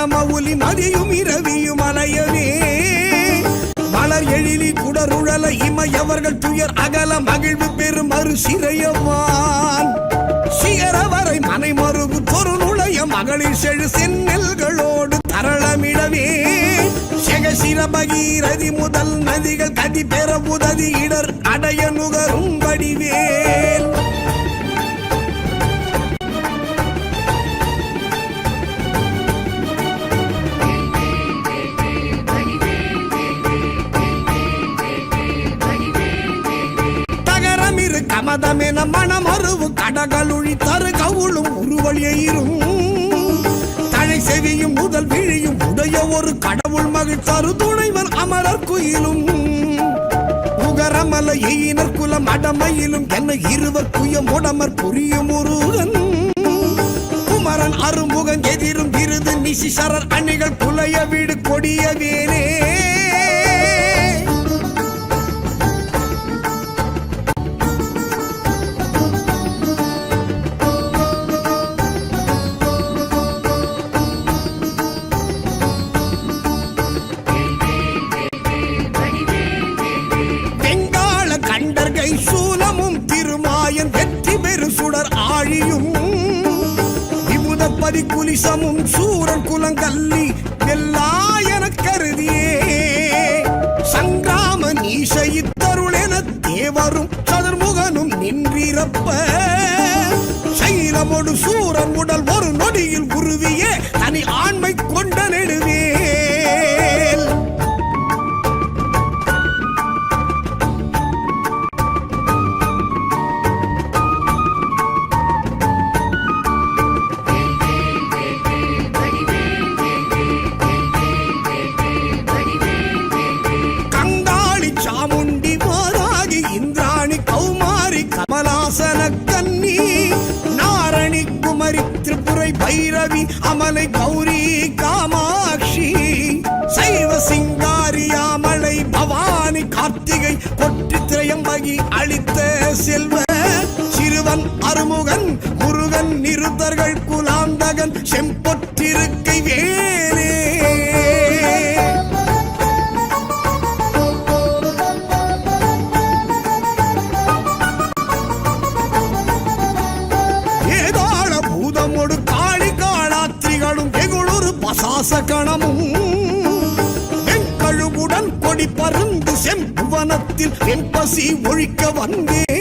மவுலி மதியும் இரவியும் அலையவே மலர் எழிலி குடருழல இமையவர்கள் துயர் அகல மகிழ்வு பெரும் மறு சிறையவான் சிகரவரை மனை மறுபு தொரு நுழைய மகளிர் செழு செந்நெல்களோடு தரளமிடவே செகசிர பகீரதி முதல் நதிகள் கதி பெற உதவி இடர் அடைய நுகரும் வடிவேல் தகரமிரு கமதமென மனமருவு கடகளுழி தரு கவுளும் உருவழியும் தழை செவியும் முதல் விழியும் உடைய ஒரு கடவுள் மகிழ் தரு துணைவன் அமரர் குயிலும் உகரமல எயினர் குலம் அடமையிலும் என்ன இருவர் குய முடமர் புரியும் முருகன் குமரன் அருமுகன் எதிரும் விருது நிசிசரர் அணிகள் புலைய வீடு கொடிய வேரே சூலமும் திருமாயன் வெற்றி பெரு சுடர் ஆழியும் விமுதப்பதி குலிசமும் சூரன் குலங்கல்லி வெல்லாயன கருதியே சங்கிராம நீசைத்தருளென தேவரும் சதுர்முகனும் நின்றிரப்ப சைலமொடு சூரன் உடல் ஒரு நொடியில் உருவியே தனி ஆண்மை கொண்ட நெடுவே பைரவி அமலை கௌரி காமாட்சி சைவ சிங்காரியாமலை பவானி கார்த்திகை பொற்றி திரையம்பகி அளித்த செல்வ சிறுவன் அருமுகன் முருகன் நிருத்தர்கள் குலாந்தகன் செம்பொற்றிருக்கை வேலே சாசகணமும் வெண்கழுவுடன் கொடி பருந்து செம்புவனத்தில் வெண்பசி ஒழிக்க வந்தே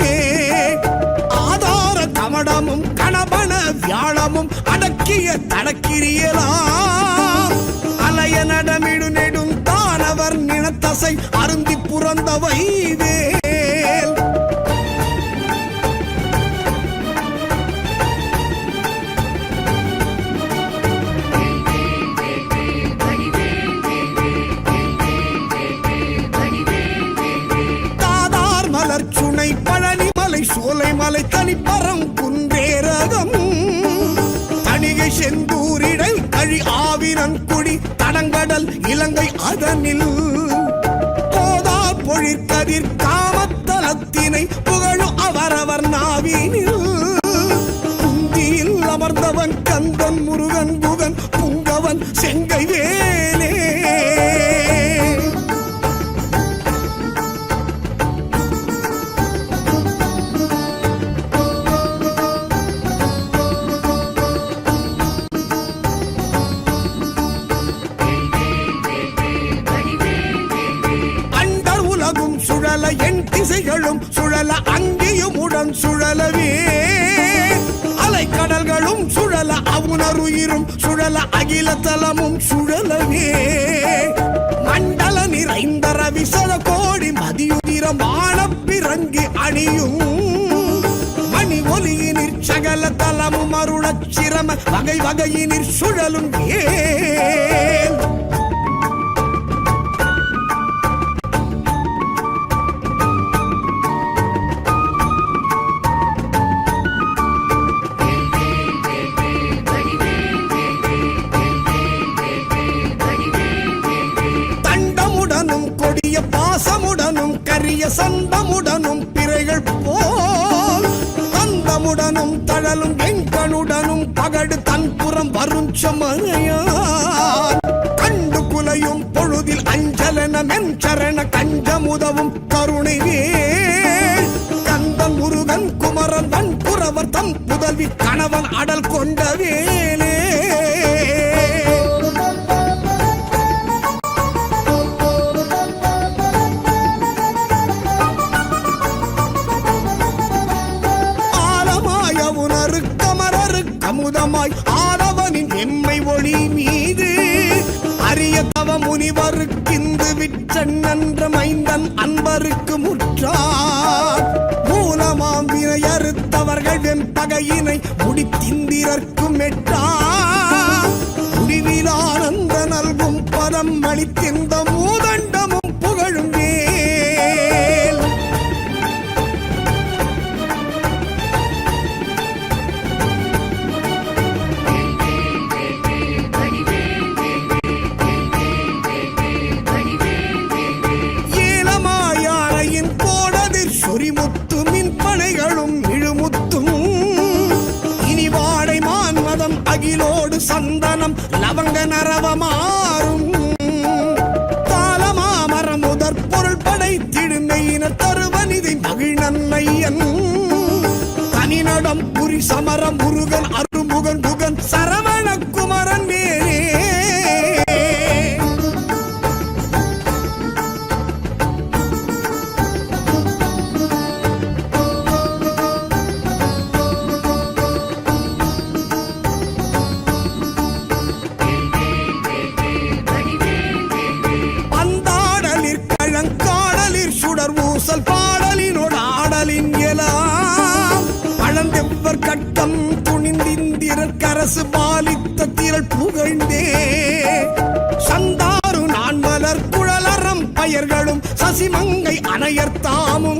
ஆதார கமடமும் கணபன வியாழமும் அடக்கிய தடக்கிரியலாம் அலைய நடமிடு நெடும் தானவர் நினத்தசை அருந்தி புறந்தவை வேல் சுனை பழனிமலை சோலைமலை தனிப்பரம் குன்றேரகம் தணிகை செந்தூரிடை கழி ஆவினன் குடி தடங்கடல் இலங்கை அதனில் போதார் பொழிற்கதிர் காமத்தலத்தினை புகழும் அவரவர் நாவினில் குந்தியில் அமர்ந்தவன் கந்தன் முருகன் குகன் புங்கவன் செங்கை வேலே சுழல என் திசைகளும் சுழல அங்கேயும் உடன் சுழலவே அலைக்கடல்களும் சுழல அவுணருயிரும் சுழல அகில தலமும் சுழலவே மண்டல நிறைந்த ரவிசல கோடி மதியுதிரம் ஆனப்பிறங்கி அணியும் மணி ஒலியினிற் சகல தலமும் அருளச் சிரம வகை வகையினிற் சுழலும் ஏன் பாசமுடனும் கரிய சந்தமுடனும் பிறைகள் போல் தந்தமுடனும் தழலும் எங்கனுடனும் பகடு தன்புறம் வரும் சமனையா கரண கஞ்சமுதவும் கருணை வேல் கந்தன் முருகன் குமரன் வன்புறவர் தம் புதல்வி கணவன் அடல் கொண்ட வேலே அமுதமாய் ஆடவனின் எம்மை ஒளி மீது அரிய தவ முனிவருக்கிந்து விற்றன் என்ற மைந்தன் அன்பருக்கு முற்றார் மூலமாம் வினை அறுத்தவர்கள் வெம்பகையினை முடித்திந்திரர்க்கும் எட்டா முடிவில் ஆனந்த நல்கும் பதம் அளித்திந்த மூதண்டமும் புகழும் வேல் சொரிமுத்து மின் பனைகளும் இழுமுத்தும் இனி வாடை மான்மதம் அகிலோடு சந்தனம் லவங்க நரவமாறும் தாளமாமரம் முதற் பொருள் படைத்திடுமையினர் தருவனிதை மகிழ் நன்மையன் தனிநடம் புரி சமரம் முருகன் அருமுகன் புகன் சரவண குமரன் வேலே பாடலினோடு ஆடலின் எலாம் பழந்தெவ்வர் கட்டம் துணிந்திந்திரர் கரசு பாலித்த திரள் புகழ்ந்தே சந்தாரு நான் மலர் குழலறம் பயர்களும் சசிமங்கை அணையர்த்தாமும்